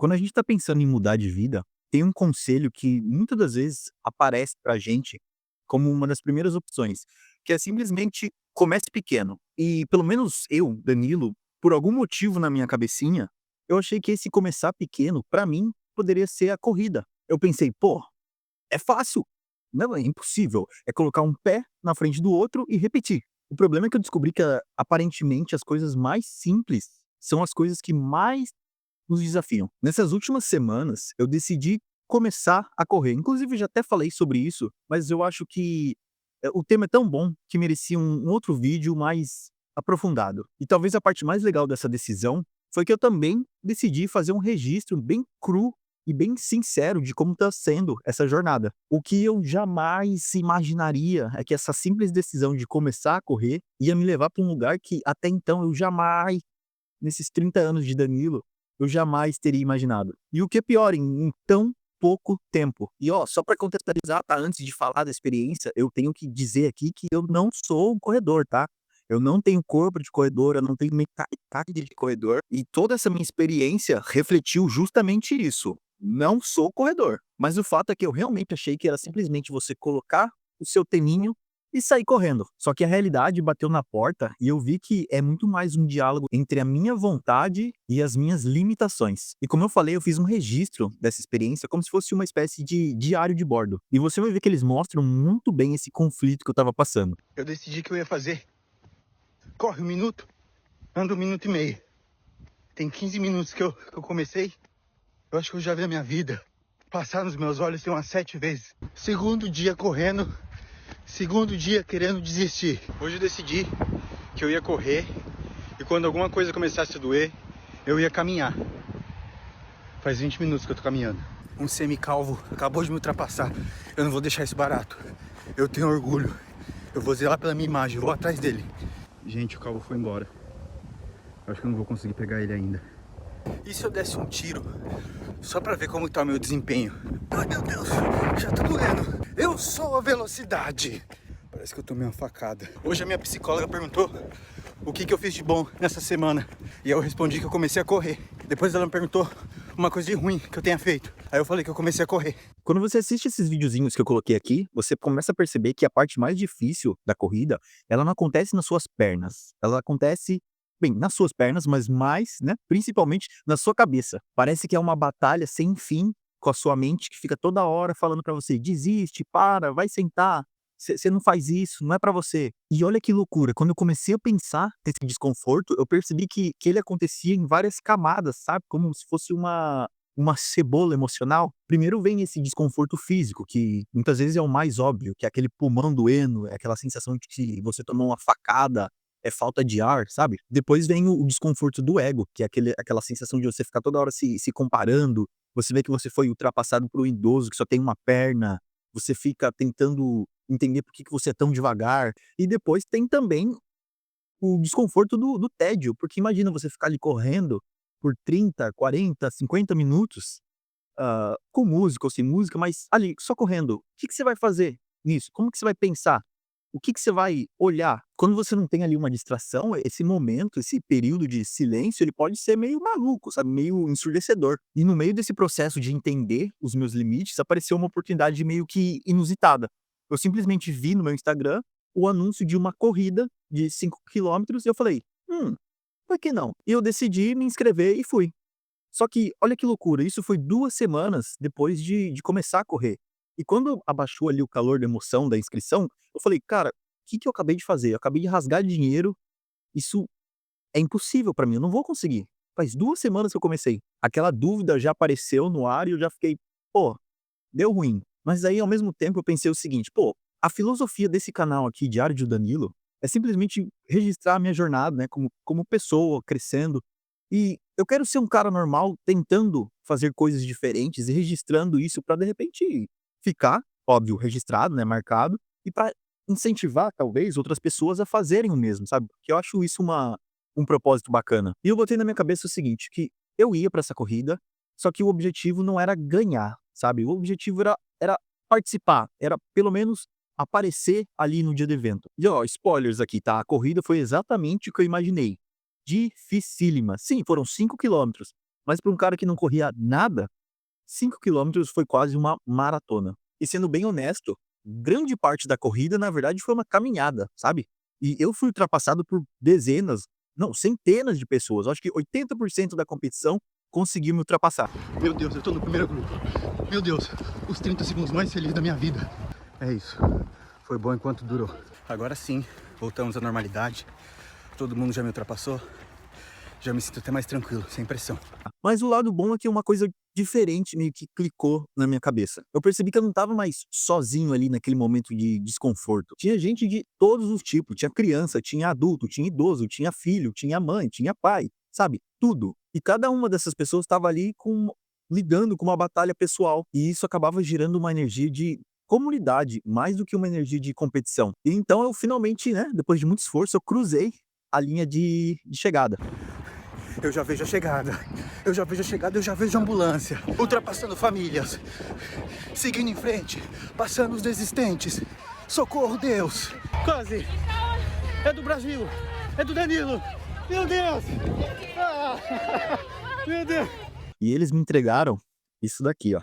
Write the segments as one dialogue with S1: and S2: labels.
S1: Quando a gente está pensando em mudar de vida, tem um conselho que muitas das vezes aparece para a gente como uma das primeiras opções, que é simplesmente comece pequeno. E pelo menos eu, Danilo, por algum motivo na minha cabecinha, eu achei que esse começar pequeno, para mim, poderia ser a corrida. Eu pensei, pô, é fácil. Não, é impossível. É colocar um pé na frente do outro e repetir. O problema é que eu descobri que aparentemente as coisas mais simples são as coisas que mais nos desafiam. Nessas últimas semanas, eu decidi começar a correr. Inclusive, já até falei sobre isso, mas eu acho que o tema é tão bom que merecia um outro vídeo mais aprofundado. E talvez a parte mais legal dessa decisão foi que eu também decidi fazer um registro bem cru e bem sincero de como está sendo essa jornada. O que eu jamais imaginaria é que essa simples decisão de começar a correr ia me levar para um lugar que até então eu jamais nesses 30 anos de Danilo, eu jamais teria imaginado. E o que é pior, em tão pouco tempo. E ó, só para contextualizar, tá, antes de falar da experiência, eu tenho que dizer aqui que eu não sou um corredor, tá? Eu não tenho corpo de corredor, eu não tenho mentalidade de corredor, e toda essa minha experiência refletiu justamente isso. Não sou corredor, mas o fato é que eu realmente achei que era simplesmente você colocar o seu teninho e saí correndo. Só que a realidade bateu na porta e eu vi que é muito mais um diálogo entre a minha vontade e as minhas limitações. E como eu falei, eu fiz um registro dessa experiência como se fosse uma espécie de diário de bordo. E você vai ver que eles mostram muito bem esse conflito que eu tava passando.
S2: Eu decidi que eu ia fazer. Corre um minuto, anda um minuto e meio. Tem 15 minutos que eu comecei. Eu acho que eu já vi a minha vida passar nos meus olhos tem umas 7 vezes. Segundo dia correndo, segundo dia querendo desistir. Hoje eu decidi que eu ia correr e quando alguma coisa começasse a doer, eu ia caminhar. Faz 20 minutos que eu tô caminhando. Um semicalvo acabou de me ultrapassar. Eu não vou deixar isso barato. Eu tenho orgulho. Eu vou zelar pela minha imagem, eu vou atrás dele. Gente, o calvo foi embora. Eu acho que eu não vou conseguir pegar ele ainda. E se eu desse um tiro? Só pra ver como tá o meu desempenho. Ai meu Deus, já tá doendo. Eu sou a velocidade. Parece que eu tomei uma facada. Hoje a minha psicóloga perguntou o que eu fiz de bom nessa semana. E eu respondi que eu comecei a correr. Depois ela me perguntou uma coisa de ruim que eu tenha feito. Aí eu falei que eu comecei a correr.
S1: Quando você assiste esses videozinhos que eu coloquei aqui, você começa a perceber que a parte mais difícil da corrida, ela não acontece nas suas pernas. Ela acontece, bem, nas suas pernas, mas mais, né, principalmente na sua cabeça. Parece que é uma batalha sem fim com a sua mente que fica toda hora falando pra você: "Desiste, para, vai sentar, você não faz isso, não é pra você". E olha que loucura, quando eu comecei a pensar nesse desconforto, eu percebi que ele acontecia em várias camadas, sabe, como se fosse uma cebola emocional. Primeiro vem esse desconforto físico, que muitas vezes é o mais óbvio, que é aquele pulmão doendo, é aquela sensação de que você tomou uma facada, é falta de ar, sabe. Depois vem o desconforto do ego, que é aquela sensação de você ficar toda hora se comparando, você vê que você foi ultrapassado por um idoso que só tem uma perna, você fica tentando entender por que você é tão devagar. E depois tem também o desconforto do tédio, porque imagina você ficar ali correndo por 30, 40, 50 minutos, com música ou sem música, mas ali, só correndo. O que você vai fazer nisso? Como que você vai pensar? O que você vai olhar? Quando você não tem ali uma distração, esse momento, esse período de silêncio, ele pode ser meio maluco, sabe, meio ensurdecedor. E no meio desse processo de entender os meus limites, apareceu uma oportunidade meio que inusitada. Eu simplesmente vi no meu Instagram o anúncio de uma corrida de 5 quilômetros e eu falei: por que não?". E eu decidi me inscrever e fui. Só que, olha que loucura, isso foi 2 semanas depois de começar a correr. E quando abaixou ali o calor da emoção da inscrição, eu falei: "Cara, o que que eu acabei de fazer? Eu acabei de rasgar dinheiro, isso é impossível pra mim, eu não vou conseguir. Faz 2 semanas que eu comecei". Aquela dúvida já apareceu no ar e eu já fiquei: "Pô, deu ruim". Mas aí, ao mesmo tempo, eu pensei o seguinte: "Pô, a filosofia desse canal aqui, Diário de Danilo, é simplesmente registrar a minha jornada, né, como pessoa, crescendo. E eu quero ser um cara normal tentando fazer coisas diferentes e registrando isso pra, de repente, ficar, óbvio, registrado, né, marcado, e pra incentivar, talvez, outras pessoas a fazerem o mesmo", sabe. Porque eu acho isso um propósito bacana. E eu botei na minha cabeça o seguinte, que eu ia pra essa corrida, só que o objetivo não era ganhar, sabe, o objetivo era participar, era pelo menos aparecer ali no dia do evento. E ó, spoilers aqui, tá, a corrida foi exatamente o que eu imaginei. Dificílima. Sim, foram 5 quilômetros, Mas para um cara que não corria nada, 5 quilômetros foi quase uma maratona. E sendo bem honesto, grande parte da corrida, na verdade, foi uma caminhada, sabe. E eu fui ultrapassado por dezenas, não, centenas de pessoas. Eu acho que 80% da competição conseguiu me ultrapassar.
S2: Meu Deus, eu tô no primeiro grupo. Meu Deus, os 30 segundos mais felizes da minha vida. É isso. Foi bom enquanto durou. Agora sim, voltamos à normalidade. Todo mundo já me ultrapassou. Já me sinto até mais tranquilo, sem pressão.
S1: Mas o lado bom é que uma coisa diferente meio que clicou na minha cabeça. Eu percebi que eu não estava mais sozinho ali naquele momento de desconforto. Tinha gente de todos os tipos, tinha criança, tinha adulto, tinha idoso, tinha filho, tinha mãe, tinha pai, sabe? Tudo. E cada uma dessas pessoas estava ali lidando com uma batalha pessoal. E isso acabava gerando uma energia de comunidade, mais do que uma energia de competição. E então eu finalmente, né, depois de muito esforço, eu cruzei a linha de chegada.
S2: Eu já vejo a chegada. Eu já vejo a chegada, eu já vejo a ambulância. Ultrapassando famílias. Seguindo em frente. Passando os desistentes. Socorro, Deus. Quase. É do Brasil. É do Danilo. Meu Deus. Ah, meu Deus.
S1: E eles me entregaram isso daqui, ó.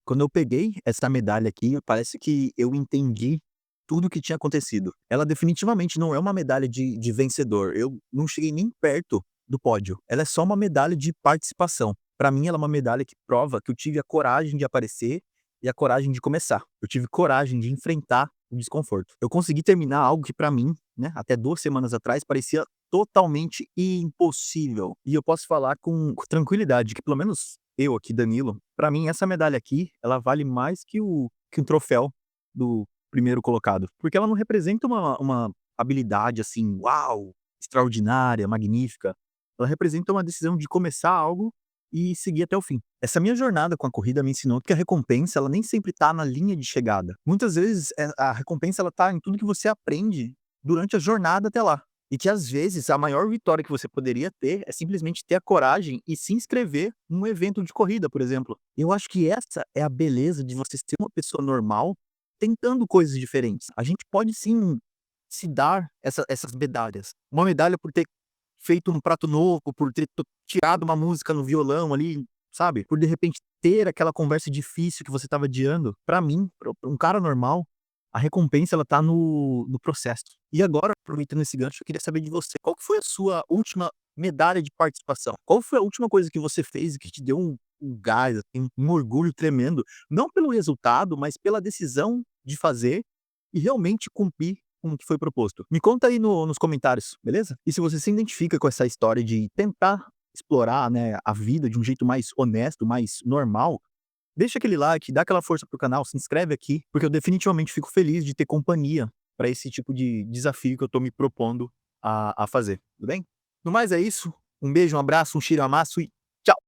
S1: Quando eu peguei essa medalha aqui, parece que eu entendi tudo o que tinha acontecido. Ela definitivamente não é uma medalha de vencedor. Eu não cheguei nem perto do pódio. Ela é só uma medalha de participação. Para mim, ela é uma medalha que prova que eu tive a coragem de aparecer e a coragem de começar. Eu tive coragem de enfrentar o desconforto. Eu consegui terminar algo que para mim, né, até 2 semanas atrás parecia totalmente impossível. E eu posso falar com tranquilidade que pelo menos eu aqui, Danilo, para mim essa medalha aqui, ela vale mais que um troféu do primeiro colocado, porque ela não representa uma habilidade, assim, uau, extraordinária, magnífica. Ela representa uma decisão de começar algo e seguir até o fim. Essa minha jornada com a corrida me ensinou que a recompensa, ela nem sempre tá na linha de chegada. Muitas vezes, a recompensa, ela tá em tudo que você aprende durante a jornada até lá. E que às vezes a maior vitória que você poderia ter é simplesmente ter a coragem e se inscrever num evento de corrida, por exemplo. Eu acho que essa é a beleza de você ser uma pessoa normal tentando coisas diferentes. A gente pode sim se dar essas medalhas. Uma medalha por ter feito um prato novo, por ter tirado uma música no violão ali, sabe? Por de repente ter aquela conversa difícil que você estava adiando. Pra mim, pra um cara normal, a recompensa ela tá no processo. E agora, aproveitando esse gancho, eu queria saber de você, qual que foi a sua última medalha de participação? Qual foi a última coisa que você fez e que te deu um gás, assim, um orgulho tremendo, não pelo resultado, mas pela decisão de fazer e realmente cumprir com o que foi proposto? Me conta aí nos comentários, beleza? E se você se identifica com essa história de tentar explorar, né, a vida de um jeito mais honesto, mais normal, deixa aquele like, dá aquela força pro canal, se inscreve aqui, porque eu definitivamente fico feliz de ter companhia para esse tipo de desafio que eu tô me propondo a fazer, tudo bem? No mais é isso, um beijo, um abraço, um cheiro, amasso e